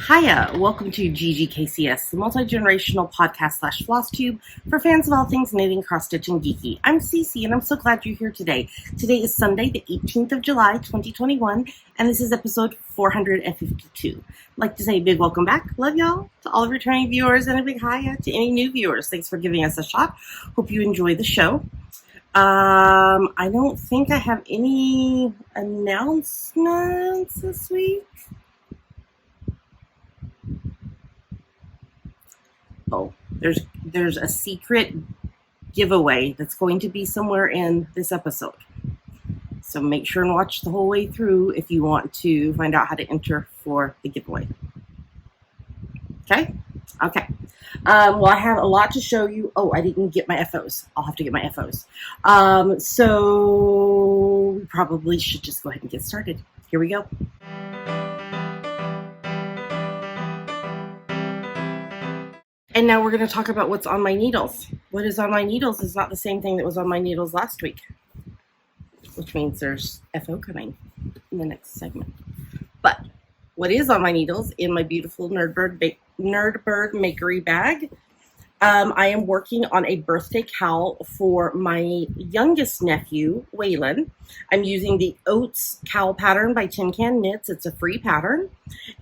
Hiya, welcome to GGKCS, the multi-generational podcast / FlossTube for fans of all things knitting, cross-stitching, geeky. I'm Cece, and I'm so glad you're here today. Today is Sunday, the 18th of July, 2021, and this is episode 452. I'd like to say a big welcome back. Love y'all to all of returning viewers, and a big hiya to any new viewers. Thanks for giving us a shot. Hope you enjoy the show. I don't think I have any announcements this week. Oh, there's a secret giveaway that's going to be somewhere in this episode. So make sure and watch the whole way through if you want to find out how to enter for the giveaway. Okay? Okay. Well, I have a lot to show you. Oh, I didn't get my FOs. I'll have to get my FOs. So we probably should just go ahead and get started. Here we go. And now we're going to talk about what's on my needles. What is on my needles is not the same thing that was on my needles last week, which means there's FO coming in the next segment. But what is on my needles in my beautiful Nerdbird Makery bag, I am working on a birthday cowl for my youngest nephew, Waylon. I'm using the Oats cowl pattern by Tin Can Knits. It's a free pattern.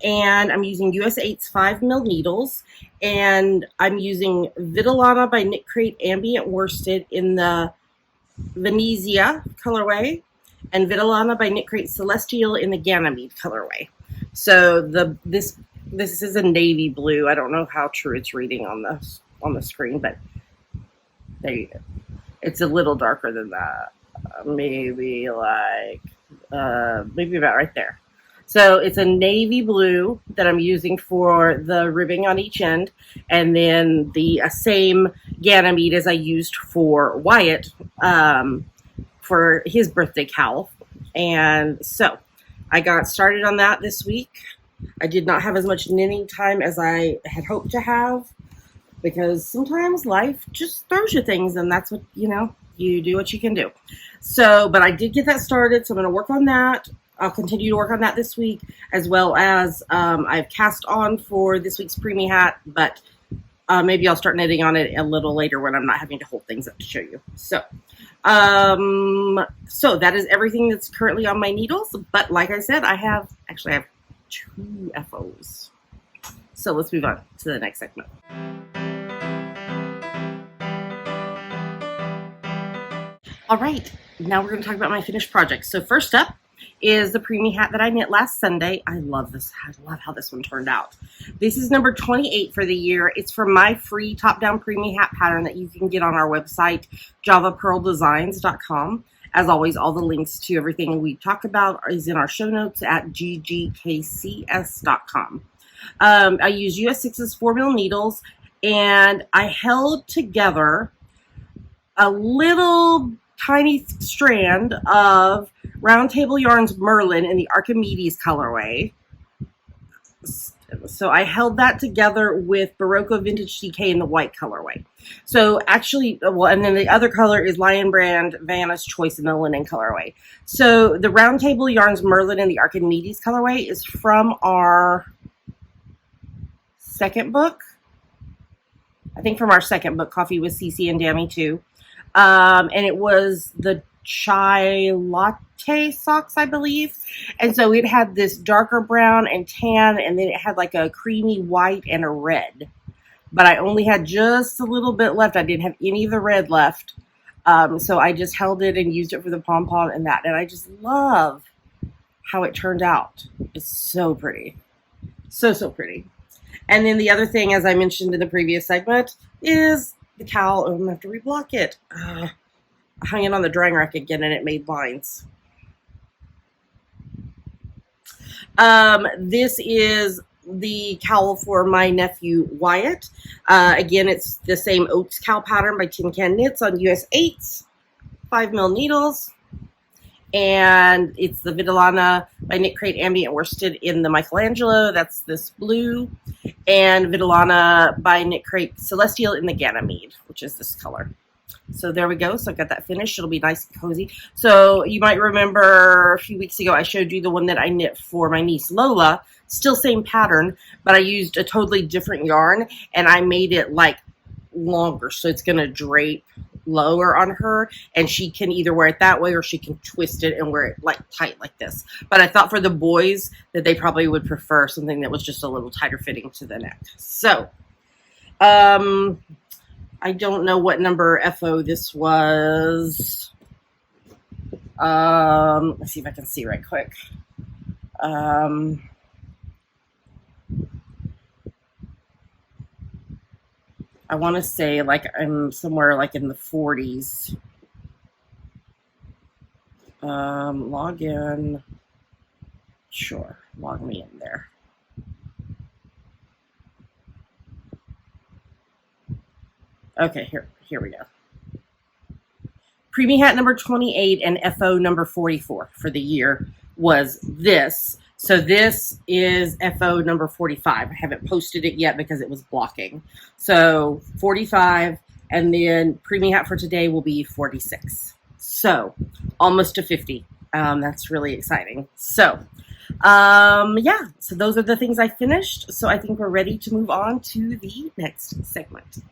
And I'm using US 8's 5mm needles. And I'm using Vitellana by Knit Crate Ambient Worsted in the Venezia colorway. And Vitellana by Knit Crate Celestial in the Ganymede colorway. So this is a navy blue. I don't know how true it's reading on the screen, but there you go. It's a little darker than that. Maybe about right there. So it's a navy blue that I'm using for the ribbing on each end, and then the same Ganymede as I used for Wyatt for his birthday cowl. And so I got started on that this week. I did not have as much knitting time as I had hoped to have, because sometimes life just throws you things, and that's what, you do what you can do. So, but I did get that started, so I'm going to work on that. I'll continue to work on that this week, as well as I've cast on for this week's preemie hat, but maybe I'll start knitting on it a little later when I'm not having to hold things up to show you. So, so that is everything that's currently on my needles, but like I said, I have 2 FOs. So let's move on to the next segment. All right, now we're going to talk about my finished projects. So first up is the preemie hat that I knit last Sunday. I love this. I love how this one turned out. This is number 28 for the year. It's from my free top-down preemie hat pattern that you can get on our website, javapearldesigns.com. As always, all the links to everything we talk about is in our show notes at ggkcs.com. I use US 6's 4mm needles, and I held together a little tiny strand of Round Table Yarns Merlin in the Archimedes colorway. So I held that together with Barocco Vintage DK in the white colorway. So actually, and then the other color is Lion Brand Vanna's Choice in the linen colorway. So the Round Table Yarns Merlin in the Archimedes colorway is from our second book. I think from our second book, Coffee with Cece and Dammy too. And it was the chai latte socks, I believe. And so it had this darker brown and tan, and then it had like a creamy white and a red. But I only had just a little bit left. I didn't have any of the red left. So I just held it and used it for the pom-pom and that. And I just love how it turned out. It's so pretty. So pretty. And then the other thing, as I mentioned in the previous segment, is the cowl. I'm going to have to reblock it. I hung it on the drying rack again, and it made lines. This is the cowl for my nephew, Wyatt. Again, it's the same Oats cowl pattern by Tin Can Knits on US 8's 5mm needles. And it's the Vitellana by Knit Crate Ambient Worsted in the Michelangelo. That's this blue. And Vitellana by Knit Crate Celestial in the Ganymede, which is this color. So there we go. So I got that finished. It'll be nice and cozy. So you might remember a few weeks ago I showed you the one that I knit for my niece Lola. Still same pattern, but I used a totally different yarn and I made it like longer. So it's going to drape lower on her and she can either wear it that way or she can twist it and wear it like tight like this. But I thought for the boys that they probably would prefer something that was just a little tighter fitting to the neck. So, I don't know what number FO this was. Let's see if I can see right quick. I want to say like I'm somewhere like in the 40s. Log in. Sure, log me in there. Okay, here we go. Preemie hat number 28 and FO number 44 for the year was this. So this is FO number 45. I haven't posted it yet because it was blocking. So 45, and then preemie hat for today will be 46. So almost to 50. That's really exciting. So yeah, so those are the things I finished. So I think we're ready to move on to the next segment.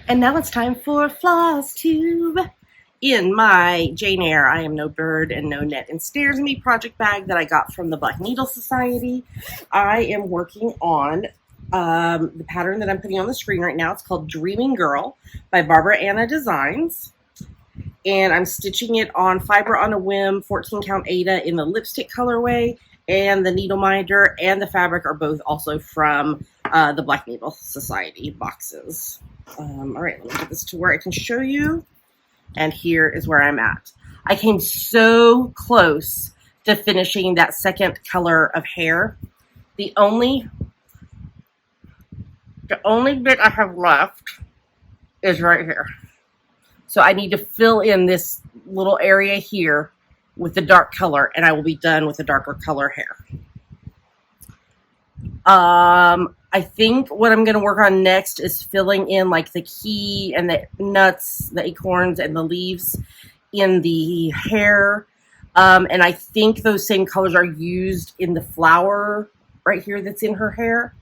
And now it's time for FlossTube. In my Jane Eyre, I Am No Bird and No Net and Stares Me project bag that I got from the Black Needle Society, I am working on the pattern that I'm putting on the screen right now. It's called Dreaming Girl by Barbara Anna Designs. And I'm stitching it on Fiber on a Whim 14 count Aida in the lipstick colorway, and the needle minder and the fabric are both also from the Black Needle Society boxes. All right, let me get this to where I can show you. And here is where I'm at. I came so close to finishing that second color of hair. The only bit I have left is right here. So I need to fill in this little area here with the dark color, and I will be done with the darker color hair. I think what I'm going to work on next is filling in like the key and the nuts, the acorns, and the leaves in the hair. And I think those same colors are used in the flower right here that's in her hair.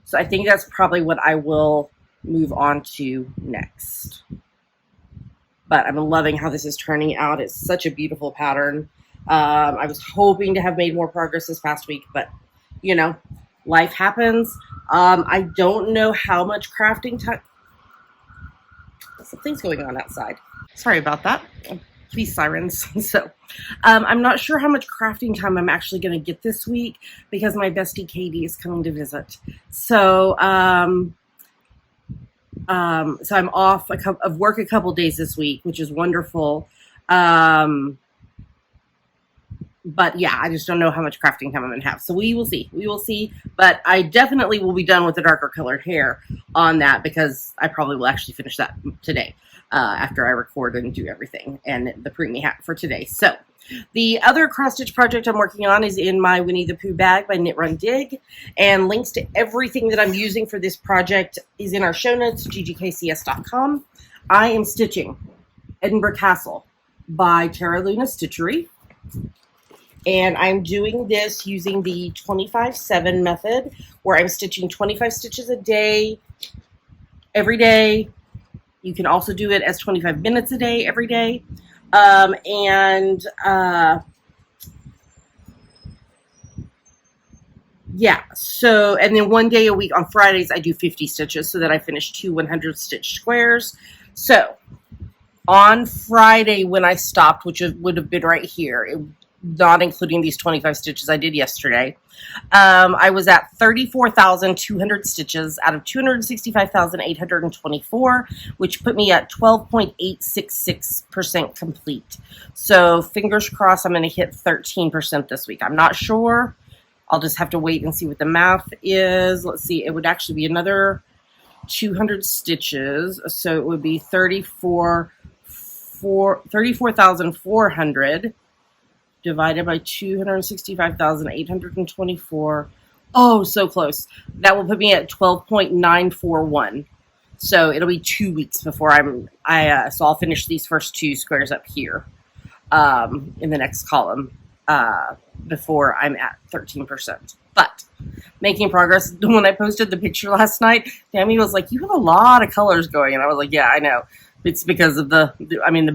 So I think that's probably what I will move on to next. But I'm loving how this is turning out. It's such a beautiful pattern. I was hoping to have made more progress this past week, but you know, life happens. I don't know how much crafting time. Something's going on outside. Sorry about that. Please, sirens. So I'm not sure how much crafting time I'm actually going to get this week because my bestie Katie is coming to visit. So so I'm off of work a couple days this week, which is wonderful. But yeah, I just don't know how much crafting time I'm going to have. So we will see. We will see. But I definitely will be done with the darker colored hair on that because I probably will actually finish that today after I record and do everything and the preemie hat for today. So the other cross-stitch project I'm working on is in my Winnie the Pooh bag by Knit Run Dig. And links to everything that I'm using for this project is in our show notes, ggkcs.com. I am stitching Edinburgh Castle by Terra Luna Stitchery. And I'm doing this using the 25/7 method where I'm stitching 25 stitches a day, every day. You can also do it as 25 minutes a day, every day. Yeah, so, and then one day a week on Fridays, I do 50 stitches so that I finish 2 100 stitch squares. So on Friday when I stopped, which would have been right here, not including these 25 stitches I did yesterday, I was at 34,200 stitches out of 265,824, which put me at 12.866% complete. So fingers crossed I'm going to hit 13% this week. I'm not sure. I'll just have to wait and see what the math is. Let's see. It would actually be another 200 stitches. So it would be 34,400 divided by 265,824 Oh, so close. That will put me at 12.941. So it'll be 2 weeks before so I'll finish these first two squares up here in the next column before I'm at 13%. But making progress. When I posted the picture last night, Tammy was like, "You have a lot of colors going," and I was like, "Yeah, I know. It's because of the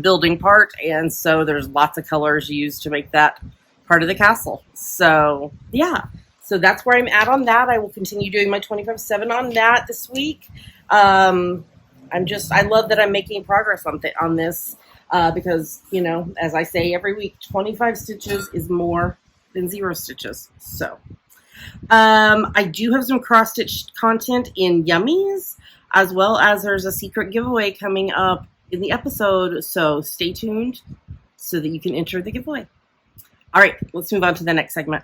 building part, and so there's lots of colors used to make that part of the castle." So yeah, so that's where I'm at on that. I will continue doing my 25/7 on that this week. I love that I'm making progress on this because, as I say every week, 25 stitches is more than 0 stitches. So I do have some cross-stitch content in Yummies, as well as there's a secret giveaway coming up in the episode, so stay tuned so that you can enter the giveaway. All right, let's move on to the next segment.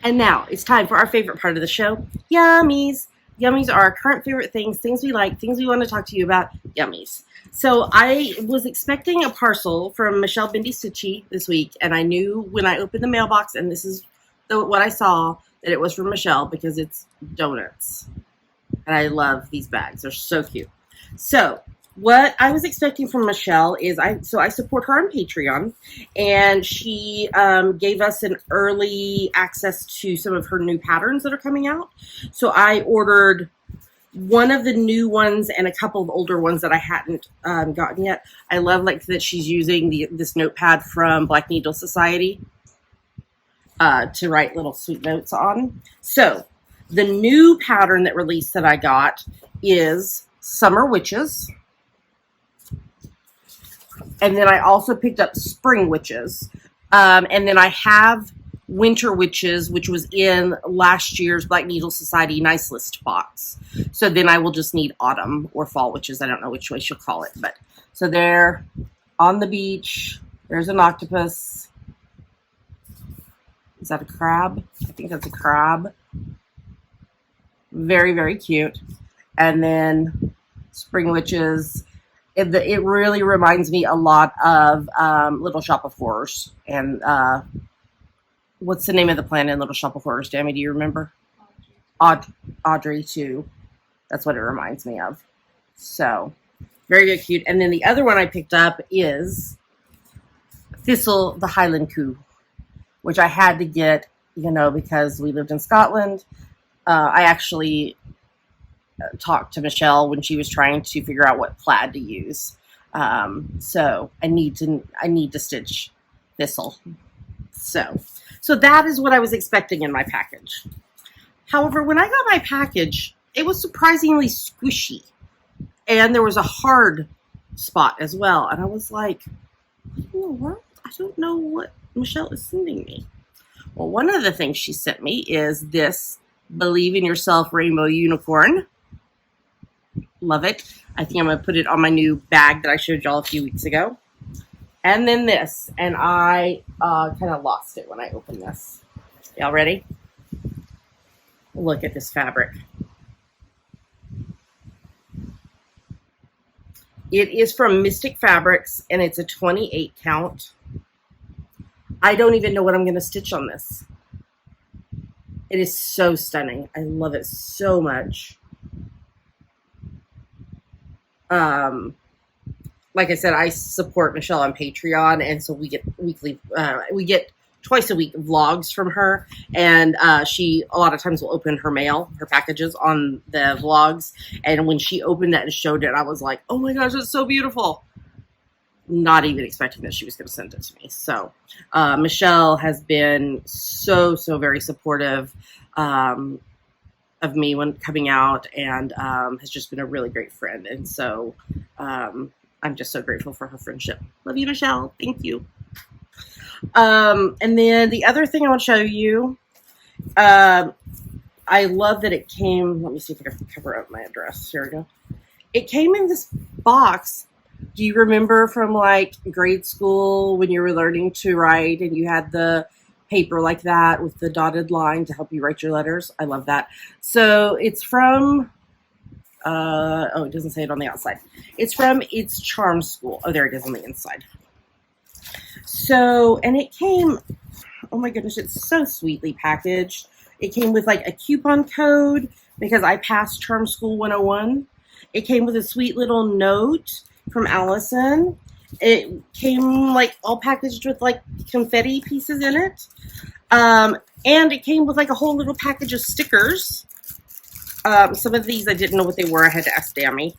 And now it's time for our favorite part of the show, Yummies. Yummies are our current favorite things we like, things we want to talk to you about, Yummies. So I was expecting a parcel from Michelle Bindi Stitchy this week, and I knew when I opened the mailbox, and this is what I saw, that it was from Michelle because it's donuts. And I love these bags. They're so cute. So what I was expecting from Michelle is I support her on Patreon, and she gave us an early access to some of her new patterns that are coming out. So I ordered one of the new ones and a couple of older ones that I hadn't gotten yet. I love that she's using this notepad from Black Needle Society to write little sweet notes on. So the new pattern that released that I got is Summer Witches. And then I also picked up Spring Witches. And then I have Winter Witches, which was in last year's Black Needle Society Nice List box. So then I will just need Autumn or Fall Witches. I don't know which way she'll call it. But so they're on the beach. There's an octopus. Is that a crab? I think that's a crab. Very, very cute. And then Spring Witches. It really reminds me a lot of Little Shop of Horrors. And what's the name of the planet in Little Shop of Horrors? Tammy, do you remember? Audrey, too. That's what it reminds me of. So, very, very cute. And then the other one I picked up is Thistle, the Highland Coo, which I had to get, because we lived in Scotland. I actually talked to Michelle when she was trying to figure out what plaid to use. So I need to stitch Thistle. So that is what I was expecting in my package. However, when I got my package, it was surprisingly squishy, and there was a hard spot as well. And I was like, what? I don't know what Michelle is sending me. Well, one of the things she sent me is this Believe in Yourself Rainbow Unicorn. Love it. I think I'm going to put it on my new bag that I showed y'all a few weeks ago. And then this. And I kind of lost it when I opened this. Y'all ready? Look at this fabric. It is from Mystic Fabrics, and it's a 28 count. I don't even know what I'm going to stitch on this. It is so stunning. I love it so much. Like I said, I support Michelle on Patreon, and so we get twice a week vlogs from her, and she a lot of times will open her mail, her packages on the vlogs, and when she opened that and showed it, I was like, oh my gosh, it's so beautiful. Not even expecting that she was going to send it to me. So Michelle has been so very supportive of me when coming out, and has just been a really great friend. And so I'm just so grateful for her friendship. Love you, Michelle. Thank you. And then the other thing I want to show you, I love that it came, let me see if I can cover up my address. Here we go. It came in this box. Do you remember from like grade school when you were learning to write and you had the paper like that with the dotted line to help you write your letters? I love that. So it's from, oh, it doesn't say it on the outside. It's from It's Charm School. Oh, there it is on the inside. So, and it came, oh my goodness, it's so sweetly packaged. It came with like a coupon code because I passed Charm School 101. It came with a sweet little note from Allison. It came like all packaged with like confetti pieces in it. And it came with like a whole little package of stickers. Some of these I didn't know what they were. I had to ask Dammy.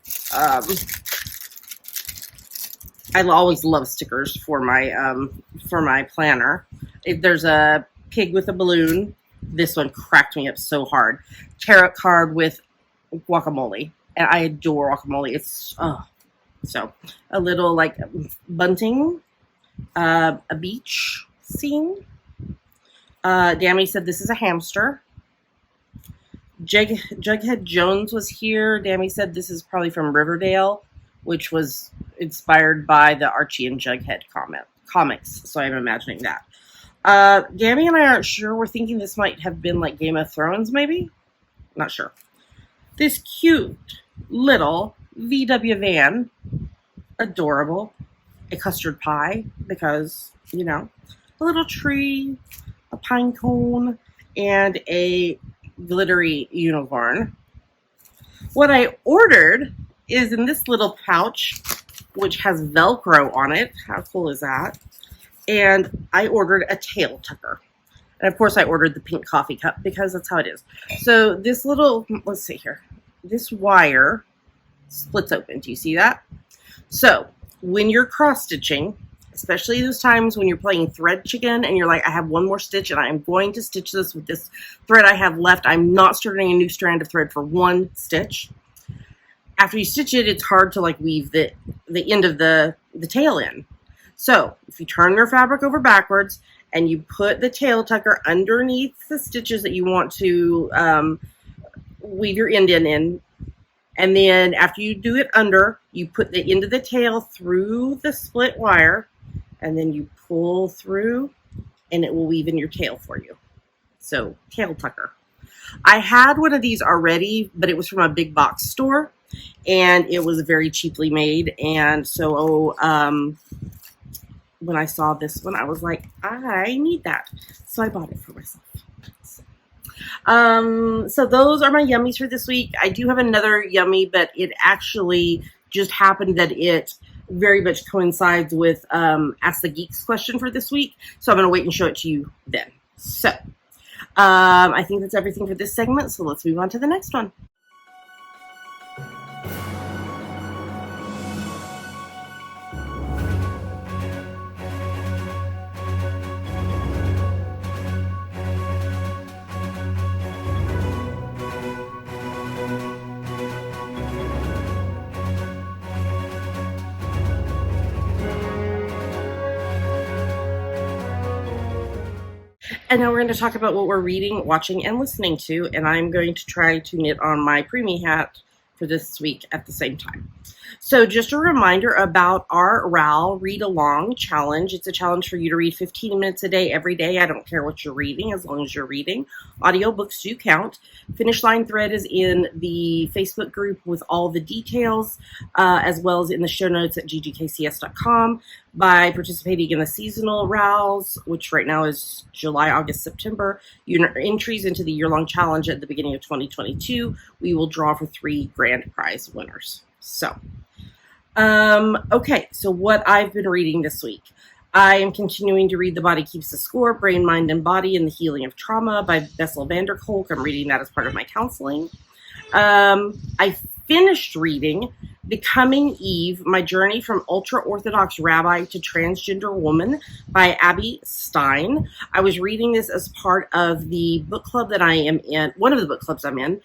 I always love stickers for my planner. There's a pig with a balloon. This one cracked me up so hard. Tarot card with guacamole. And I adore guacamole. It's, so a little like bunting, a beach scene. Dammy said this is a hamster. Jughead Jones was here. Dammy said this is probably from Riverdale, which was inspired by the Archie and Jughead comics. So I'm imagining that. Dammy and I aren't sure. We're thinking this might have been like Game of Thrones, maybe? Not sure. This cute little VW van. Adorable. A custard pie because, you know, a little tree, a pine cone, and a glittery unicorn. What I ordered is in this little pouch, which has Velcro on it. How cool is that? And I ordered a tail tucker. And of course I ordered the pink coffee cup because that's how it is. So this little, let's see here. This wire splits open. Do you see that? So when you're cross stitching, especially those times when you're playing thread chicken and you're like, I have one more stitch and I'm going to stitch this with this thread I have left. I'm not starting a new strand of thread for one stitch. After you stitch it, it's hard to like weave the end of the tail in. So if you turn your fabric over backwards and you put the tail tucker underneath the stitches that you want to weave your end in, and then after you do it under, you put the end of the tail through the split wire, and then you pull through, and it will weave in your tail for you. So, tail tucker. I had one of these already, but it was from a big box store, and it was very cheaply made. And so, when I saw this one, I was like, I need that. So I bought it for myself. So those are my yummies for this week. I do have another yummy, but it actually just happened that it very much coincides with Ask the Geeks question for this week. So I'm going to wait and show it to you then. So I think that's everything for this segment. So let's move on to the next one. And now we're going to talk about what we're reading, watching, and listening to. And I'm going to try to knit on my preemie hat for this week at the same time. So just a reminder about our RAL Read Along Challenge. It's a challenge for you to read 15 minutes a day, every day. I don't care what you're reading, as long as you're reading. Audiobooks do count. Finish Line thread is in the Facebook group with all the details, as well as in the show notes at ggkcs.com. By participating in the seasonal RALs, which right now is July, August, September, your entries into the year-long challenge at the beginning of 2022, we will draw for 3 grand prize winners. So, okay, so what I've been reading this week. I am continuing to read The Body Keeps the Score, Brain, Mind, and Body and the Healing of Trauma by Bessel van der Kolk. I'm reading that as part of my counseling. I finished reading Becoming Eve, My Journey from Ultra-Orthodox Rabbi to Transgender Woman by Abby Stein. I was reading this as part of the book club that I am in, one of the book clubs I'm in,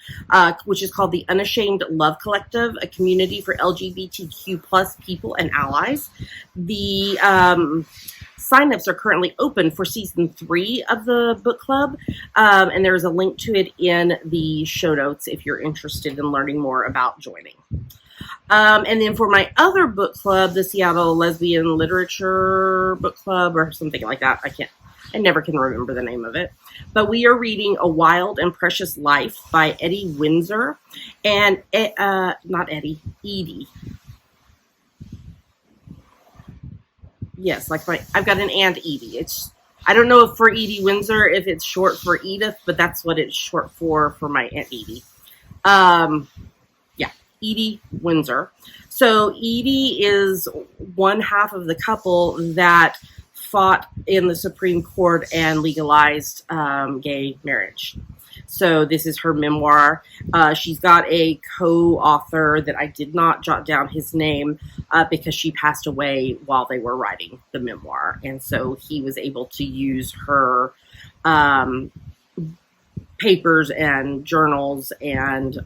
which is called the Unashamed Love Collective, a community for LGBTQ plus people and allies. The signups are currently open for season 3 of the book club, and there is a link to it in the show notes if you're interested in learning more about joining. And then for my other book club, the Seattle Lesbian Literature Book Club or something like that, I never can remember the name of it, but we are reading A Wild and Precious Life by Eddie Windsor and, Edie. Yes, like I've got an Aunt Edie. I don't know if for Edie Windsor if it's short for Edith, but that's what it's short for my Aunt Edie. Yeah, Edie Windsor. So Edie is one half of the couple that fought in the Supreme Court and legalized gay marriage. So this is her memoir. She's got a co-author that I did not jot down his name because she passed away while they were writing the memoir. And so he was able to use her papers and journals and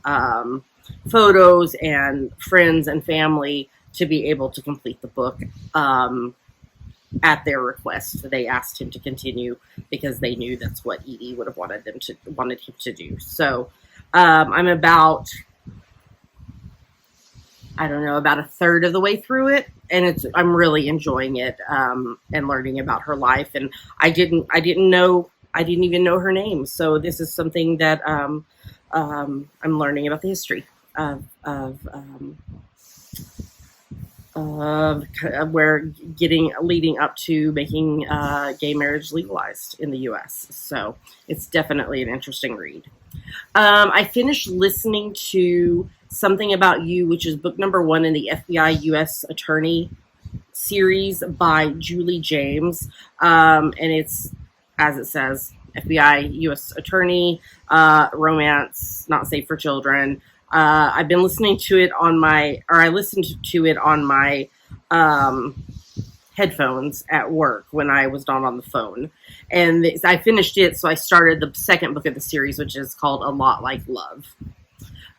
photos and friends and family to be able to complete the book at their request. They asked him to continue because they knew that's what Edie would have wanted him to do. So I'm about a third of the way through it, and I'm really enjoying it and learning about her life. And I didn't even know her name. So this is something that I'm learning about the history of where leading up to making gay marriage legalized in the U.S. So it's definitely an interesting read. I finished listening to Something About You, which is book number 1 in the FBI U.S. Attorney series by Julie James. And it's, as it says, FBI U.S. Attorney, romance, not safe for children. I've been listening to it I listened to it on my headphones at work when I was not on the phone. And I finished it, so I started the second book of the series, which is called A Lot Like Love.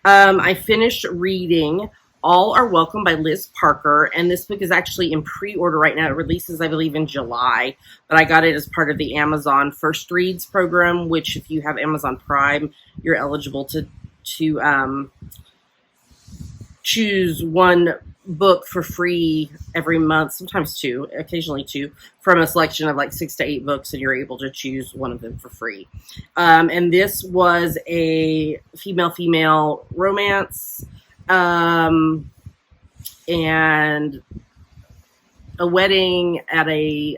I finished reading All Are Welcome by Liz Parker, and this book is actually in pre-order right now. It releases, I believe, in July, but I got it as part of the Amazon First Reads program, which if you have Amazon Prime, you're eligible to choose one book for free every month, sometimes 2, occasionally 2, from a selection of like 6 to 8 books, and you're able to choose one of them for free. And this was a female romance, and a wedding at a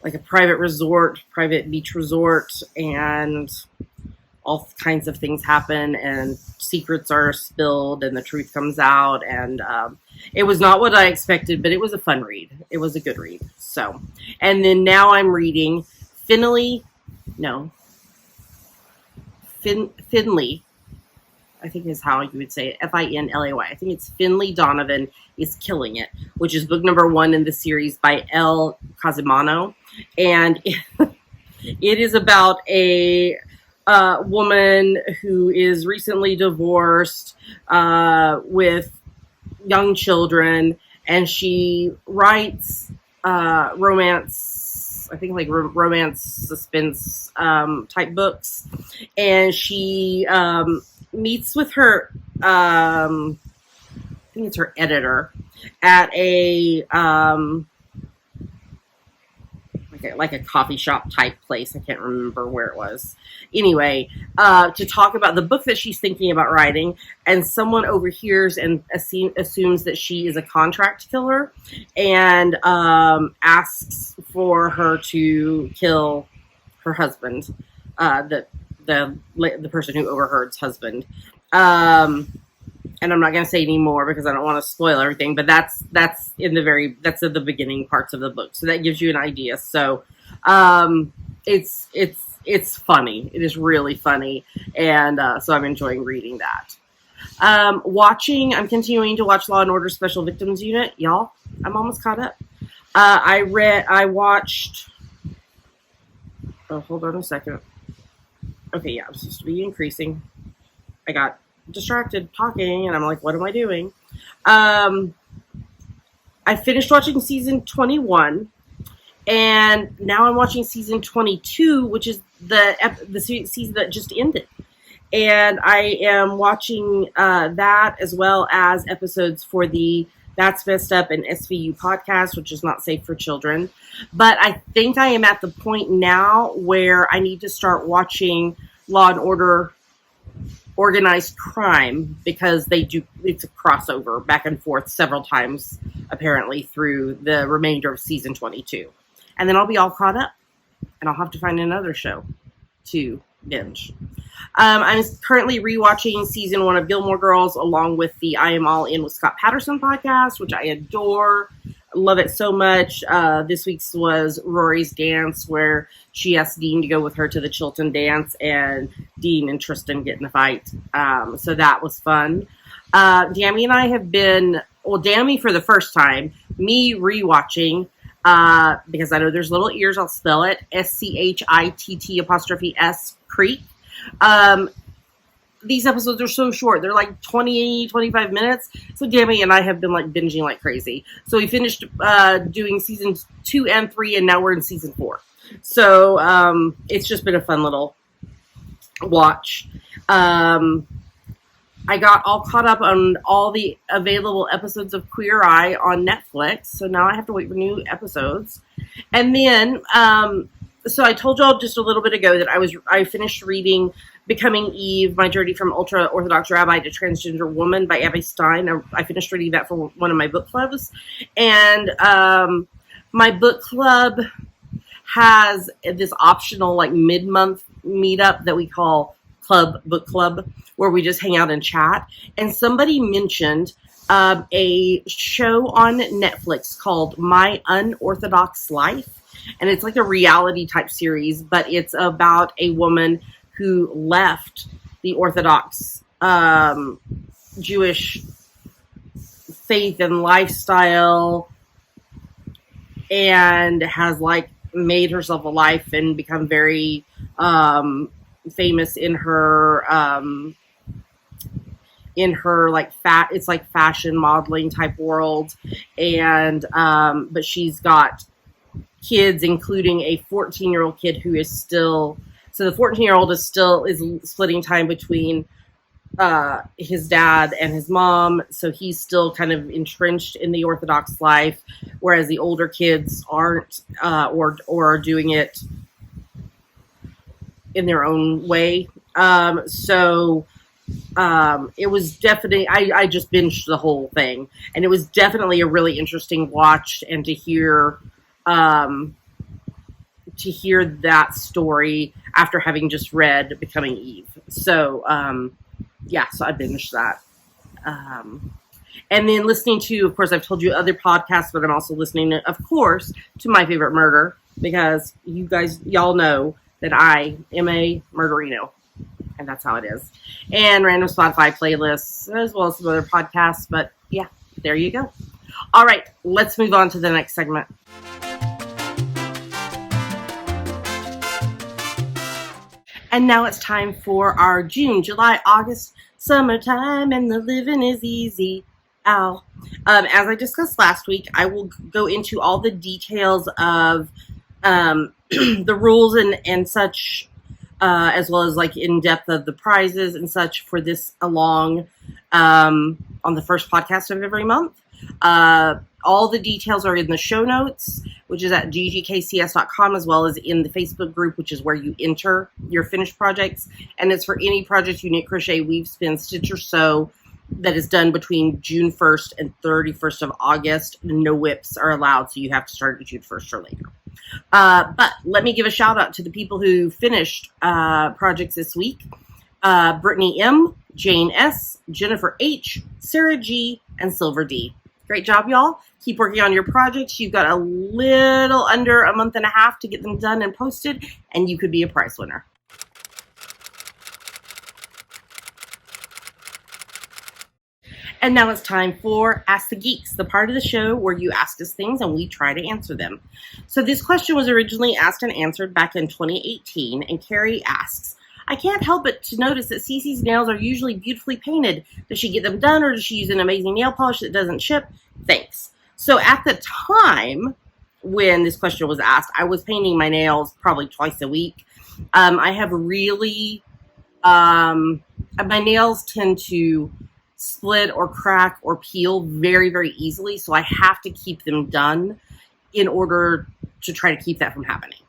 like a private beach resort, and all kinds of things happen, and secrets are spilled, and the truth comes out, and it was not what I expected, but it was a fun read. It was a good read. So, and then now I'm reading Finley, I think is how you would say it, Finlay. I think it's Finley Donovan is Killing It, which is book number 1 in the series by Elle Cosimano, and it is about a woman who is recently divorced with young children, and she writes romance, I think like romance suspense type books, and she meets with her I think it's her editor at a like a coffee shop type place. I can't remember where it was. Anyway, to talk about the book that she's thinking about writing, and someone overhears and assumes that she is a contract killer, and asks for her to kill her husband, the person who overheard's husband. And I'm not going to say any more because I don't want to spoil everything, but that's in the beginning parts of the book. So that gives you an idea. So, it's funny. It is really funny. And, so I'm enjoying reading that. I'm continuing to watch Law and Order Special Victims Unit. Y'all, I'm almost caught up. I watched, hold on a second. Okay. Yeah. I'm supposed to be increasing. I got distracted talking, and I'm like, what am I doing? I finished watching season 21, and now I'm watching season 22, which is the season that just ended. And I am watching that, as well as episodes for the That's Messed Up and SVU podcast, which is not safe for children. But I think I am at the point now where I need to start watching Law and Order Organized Crime, because it's a crossover back and forth several times apparently, through the remainder of season 22. And then I'll be all caught up, and I'll have to find another show to binge. I'm currently rewatching season 1 of Gilmore Girls, along with the I Am All In with Scott Patterson podcast, which I adore. Love it so much. This week's was Rory's dance, where she asked Dean to go with her to the Chilton dance, and Dean and Tristan get in a fight. So that was fun. Dammy and I have been, Dammy for the first time, me rewatching, because I know there's little ears, I'll spell it, SCHITT' Creek. These episodes are so short. They're like 20, 25 minutes. So Dammy and I have been like binging like crazy. So we finished doing seasons 2 and 3, and now we're in season 4. So it's just been a fun little watch. I got all caught up on all the available episodes of Queer Eye on Netflix. So now I have to wait for new episodes. And then, so I told y'all just a little bit ago that I finished reading Becoming Eve, My Journey from Ultra-Orthodox Rabbi to Transgender Woman by Abby Stein. I finished reading that for one of my book clubs. And my book club has this optional like mid-month meetup that we call Book Club, where we just hang out and chat. And somebody mentioned a show on Netflix called My Unorthodox Life. And it's like a reality type series, but it's about a woman who left the Orthodox Jewish faith and lifestyle and has like made herself a life and become very famous in her like it's like fashion modeling type world. And but she's got kids, including a 14-year-old kid who is still, so the 14-year-old is splitting time between his dad and his mom, so he's still kind of entrenched in the Orthodox life, whereas the older kids aren't, or are doing it in their own way. So it was definitely, I just binged the whole thing, and it was definitely a really interesting watch, and to hear that story after having just read Becoming Eve. So, yeah, so I binged that. And then listening to, of course, I've told you other podcasts, but I'm also listening, of course, to My Favorite Murder, because y'all know that I am a murderino, and that's how it is. And random Spotify playlists, as well as some other podcasts, but yeah, there you go. All right, let's move on to the next segment. And now it's time for our June, July, August, summertime, and the living is easy. Ow. As I discussed last week, I will go into all the details of the rules and such, as well as like in depth of the prizes and such for this along on the first podcast of every month. All the details are in the show notes, which is at ggkcs.com, as well as in the Facebook group, which is where you enter your finished projects. And it's for any project you knit, crochet, weave, spin, stitch, or sew that is done between June 1st and 31st of August. No whips are allowed, so you have to start at June 1st or later. But let me give a shout out to the people who finished projects this week. Brittany M., Jane S., Jennifer H., Sarah G., and Silver D. Great job, y'all. Keep working on your projects. You've got a little under a month and a half to get them done and posted, and you could be a prize winner. And now it's time for Ask the Geeks, the part of the show where you ask us things and we try to answer them. So this question was originally asked and answered back in 2018, and Carrie asks, I can't help but to notice that Cece's nails are usually beautifully painted. Does she get them done, or does she use an amazing nail polish that doesn't chip? Thanks. So at the time when this question was asked, I was painting my nails probably twice a week. I have really, my nails tend to split or crack or peel very, very easily. So I have to keep them done in order to try to keep that from happening.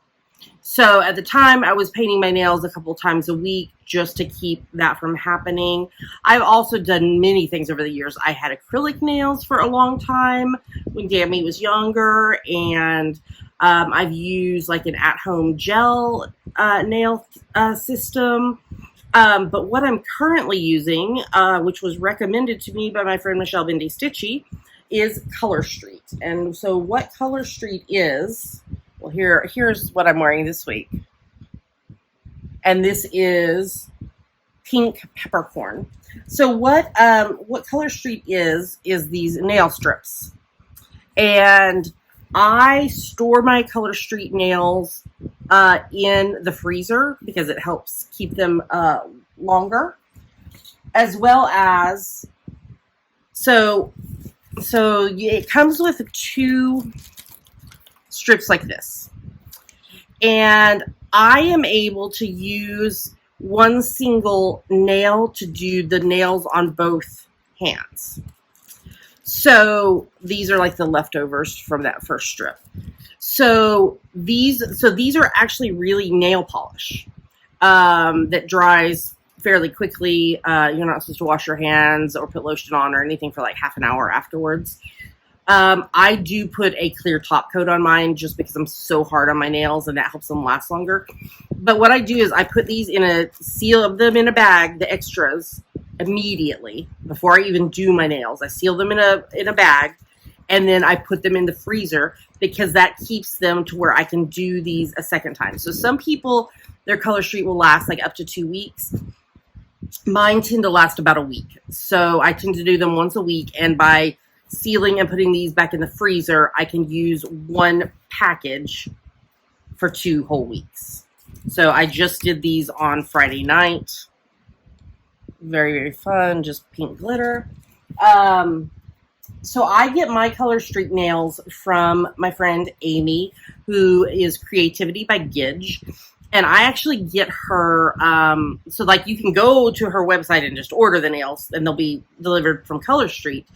So at the time, I was painting my nails a couple times a week just to keep that from happening. I've also done many things over the years. I had acrylic nails for a long time when Gammy was younger, and I've used like an at-home gel nail system. But what I'm currently using, which was recommended to me by my friend Michelle Bendy Stitchy, is Color Street. And so what Color Street is, well, here's what I'm wearing this week. And this is pink peppercorn. So what Color Street is these nail strips. And I store my Color Street nails in the freezer because it helps keep them longer, as well as so it comes with 2 strips like this, and I am able to use one single nail to do the nails on both hands. So these are like the leftovers from that first strip. So these are actually really nail polish that dries fairly quickly. You're not supposed to wash your hands or put lotion on or anything for like half an hour afterwards. I do put a clear top coat on mine just because I'm so hard on my nails and that helps them last longer. But what I do is I put these seal them in a bag, the extras, immediately before I even do my nails. I seal them in a bag, and then I put them in the freezer because that keeps them to where I can do these a second time. So some people, their Color Street will last like up to 2 weeks. Mine tend to last about a week. So I tend to do them once a week, and by sealing and putting these back in the freezer, I can use one package for 2 whole weeks. So I just did these on Friday night. Very, very fun, just pink glitter. So I get my Color Street nails from my friend Amy, who is Creativity by Gidge. And I actually get her, so like you can go to her website and just order the nails and they'll be delivered from Color Street.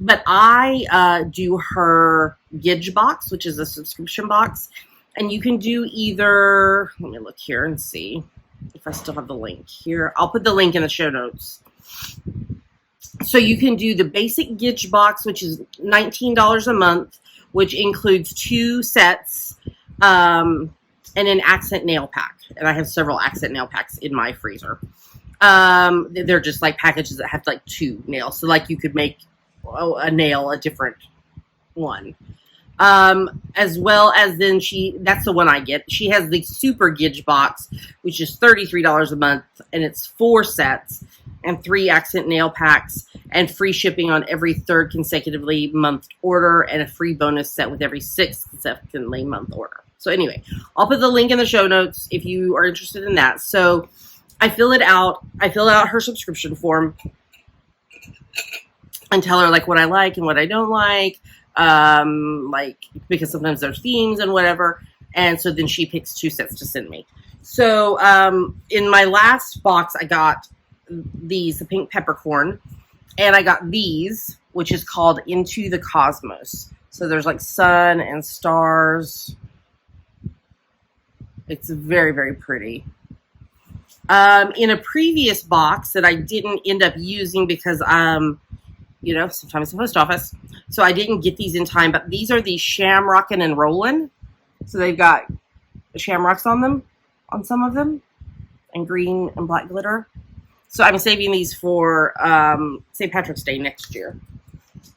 But I do her Gidge box, which is a subscription box. And you can do either, let me look here and see if I still have the link here. I'll put the link in the show notes. So you can do the basic Gidge box, which is $19 a month, which includes 2 sets and an accent nail pack. And I have several accent nail packs in my freezer. They're just like packages that have like 2 nails. So like you could make a nail a different one. As well as then that's the one I get. She has the Super Gidge box, which is $33 a month, and it's 4 sets and 3 accent nail packs and free shipping on every 3rd consecutively month order and a free bonus set with every 6th consecutively month order. So anyway, I'll put the link in the show notes if you are interested in that. So I fill it out. I fill out her subscription form and tell her like what I like and what I don't like. Because sometimes there's themes and whatever, and so then she picks 2 sets to send me. So in my last box I got the pink peppercorn, and I got these, which is called Into the Cosmos. So there's like sun and stars. It's very, very pretty. In a previous box that I didn't end up using because sometimes the post office. So I didn't get these in time, but these are the Shamrockin' and Rollin'. So they've got shamrocks on them, on some of them, and green and black glitter. So I'm saving these for St. Patrick's Day next year.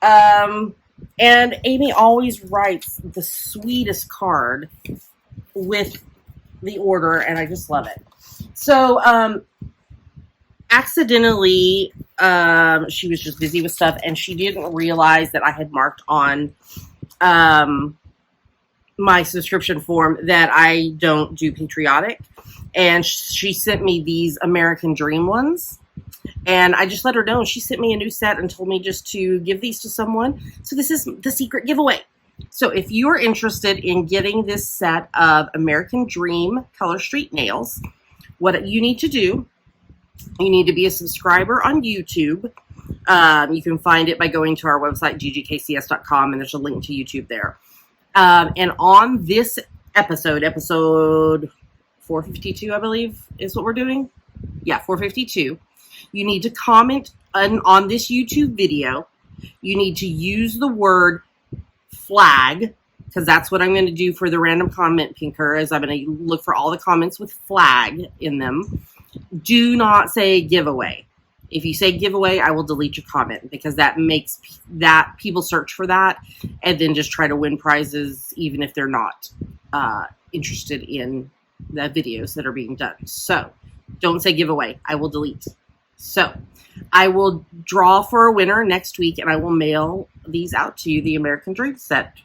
And Amy always writes the sweetest card with the order, and I just love it. So accidentally, she was just busy with stuff, and she didn't realize that I had marked on my subscription form that I don't do patriotic, and she sent me these American Dream ones, and I just let her know. She sent me a new set and told me just to give these to someone. So this is the secret giveaway. So if you are interested in getting this set of American Dream Color Street nails, what you need to do, you need to be a subscriber on YouTube. You can find it by going to our website, GGKCS.com, and there's a link to YouTube there. And on this episode 452, I believe, is what we're doing. Yeah, 452. You need to comment on this YouTube video. You need to use the word flag, because that's what I'm going to do for the random comment pinker, is I'm going to look for all the comments with flag in them. Do not say giveaway. If you say giveaway, I will delete your comment, because that makes that people search for that and then just try to win prizes even if they're not interested in the videos that are being done. So don't say giveaway. I will delete. So I will draw for a winner next week, and I will mail these out to you, the American Dream set.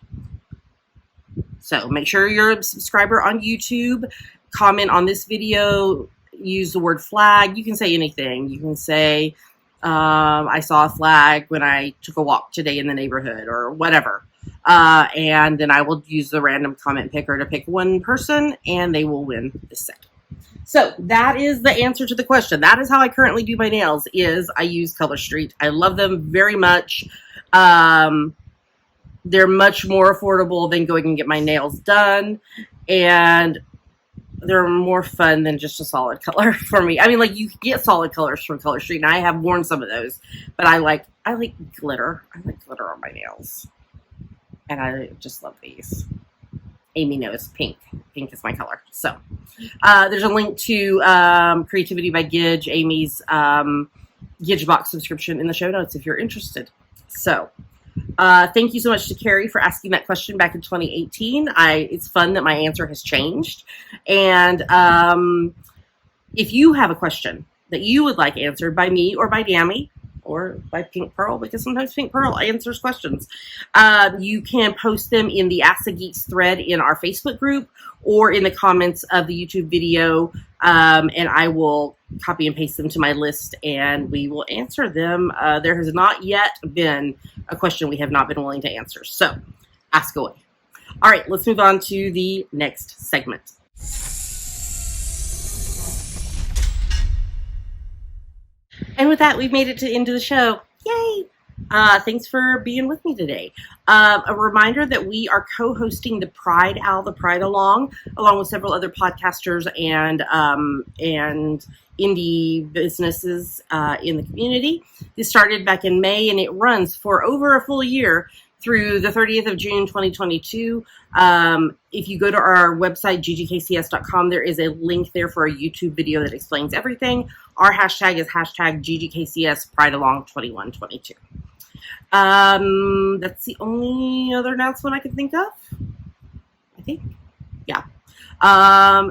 So make sure you're a subscriber on YouTube. Comment on this video. Use the word flag. You can say anything. You can say, I saw a flag when I took a walk today in the neighborhood, or whatever. And then I will use the random comment picker to pick one person, and they will win the set. So that is the answer to the question. That is how I currently do my nails, is I use Color Street. I love them very much. They're much more affordable than going and get my nails done. And they're more fun than just a solid color for me. I mean, like, you get solid colors from Color Street, and I have worn some of those. But I like glitter. I like glitter on my nails. And I just love these. Amy knows pink. Pink is my color. So there's a link to Creativity by Gidge, Amy's Gidgebox subscription in the show notes if you're interested. So thank you so much to Carrie for asking that question back in 2018. It's fun that my answer has changed. And if you have a question that you would like answered by me or by Dammy, or by Pink Pearl, because sometimes Pink Pearl answers questions, you can post them in the Ask the Geeks thread in our Facebook group, or in the comments of the YouTube video, and I will copy and paste them to my list, and we will answer them. There has not yet been a question we have not been willing to answer, so ask away. All right, let's move on to the next segment. And with that, we've made it to the end of the show. Yay! Thanks for being with me today. A reminder that we are co-hosting the Pride Along with several other podcasters and indie businesses in the community. This started back in May, and it runs for over a full year through the 30th of June, 2022. If you go to our website, ggkcs.com, there is a link there for a YouTube video that explains everything. Our hashtag is hashtag GGKCS Pride Along 2122. That's the only other announcement I can think of, I think. Yeah.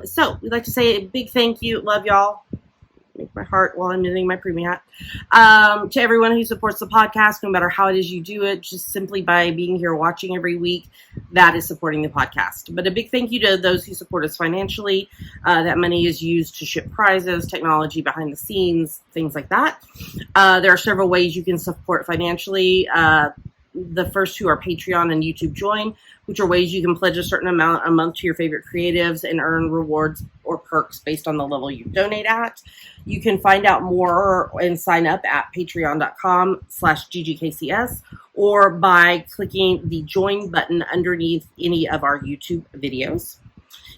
So we'd like to say a big thank you. Love y'all. Make my heart while I'm knitting my preemie hat. To everyone who supports the podcast, no matter how it is you do it, just simply by being here watching every week, that is supporting the podcast. But a big thank you to those who support us financially. That money is used to ship prizes, technology behind the scenes, things like that. There are several ways you can support financially. The first two are Patreon and YouTube Join, which are ways you can pledge a certain amount a month to your favorite creatives and earn rewards or perks based on the level you donate at. You can find out more and sign up at patreon.com/GGKCS, or by clicking the join button underneath any of our YouTube videos.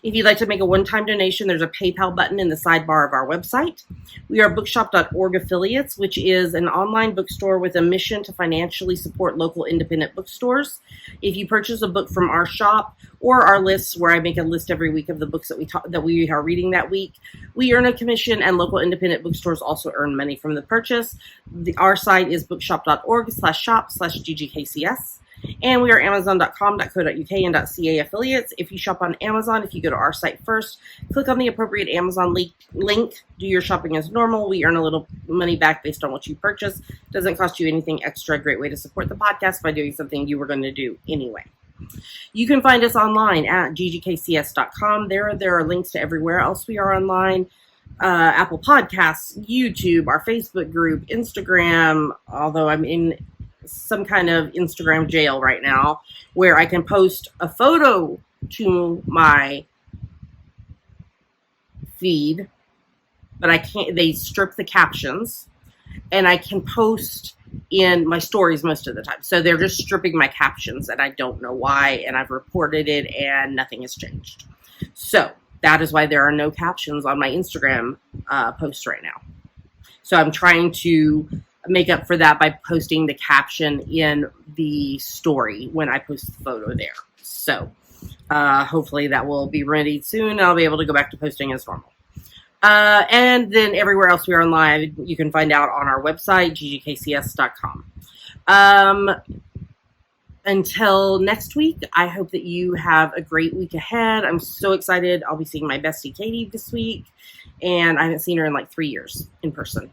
If you'd like to make a one-time donation, there's a PayPal button in the sidebar of our website. We are bookshop.org affiliates, which is an online bookstore with a mission to financially support local independent bookstores. If you purchase a book from our shop or our lists, where I make a list every week of the books that we are reading that week, we earn a commission, and local independent bookstores also earn money from the purchase. Our site is bookshop.org/shop/GGKCS. And we are amazon.com.co.uk and .ca affiliates. If you shop on Amazon, if you go to our site first, click on the appropriate Amazon link, do your shopping as normal. We earn a little money back based on what you purchase. Doesn't cost you anything extra. Great way to support the podcast by doing something you were going to do anyway. You can find us online at ggkcs.com. There are links to everywhere else we are online. Apple Podcasts, YouTube, our Facebook group, Instagram, although I'm in some kind of Instagram jail right now, where I can post a photo to my feed, but I can't, they strip the captions, and I can post in my stories most of the time. So they're just stripping my captions, and I don't know why, and I've reported it, and nothing has changed. So that is why there are no captions on my Instagram posts right now. So I'm trying to make up for that by posting the caption in the story when I post the photo there. So hopefully that will be remedied soon, and I'll be able to go back to posting as normal. And then everywhere else we are live, you can find out on our website, ggkcs.com. Until next week, I hope that you have a great week ahead. I'm so excited. I'll be seeing my bestie Katie this week, and I haven't seen her in like 3 years in person.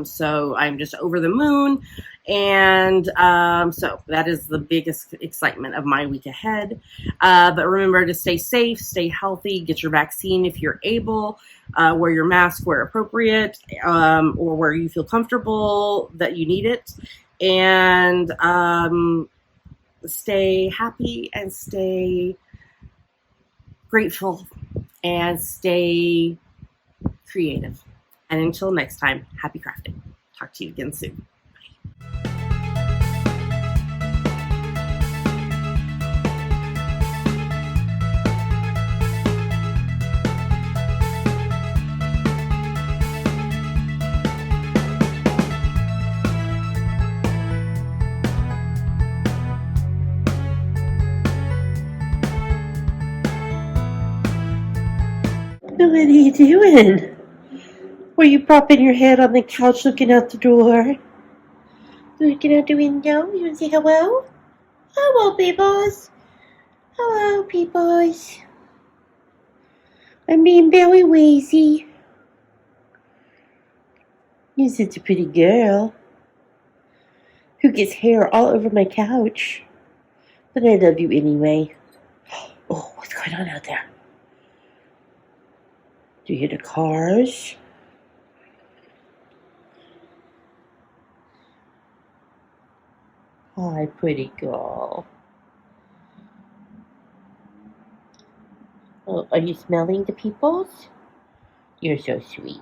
So I'm just over the moon. And so that is the biggest excitement of my week ahead. But remember to stay safe, stay healthy, get your vaccine if you're able, wear your mask where appropriate, or where you feel comfortable that you need it. And stay happy and stay grateful and stay creative. And until next time, happy crafting. Talk to you again soon. What are you doing? Were you propping your head on the couch looking out the door? Looking out the window? You want to say hello? Hello, peoples. Hello, peoples. I'm being very lazy. You're such a pretty girl who gets hair all over my couch. But I love you anyway. Oh, what's going on out there? Do you hear the cars? Hi, pretty girl. Oh, are you smelling the peoples? You're so sweet.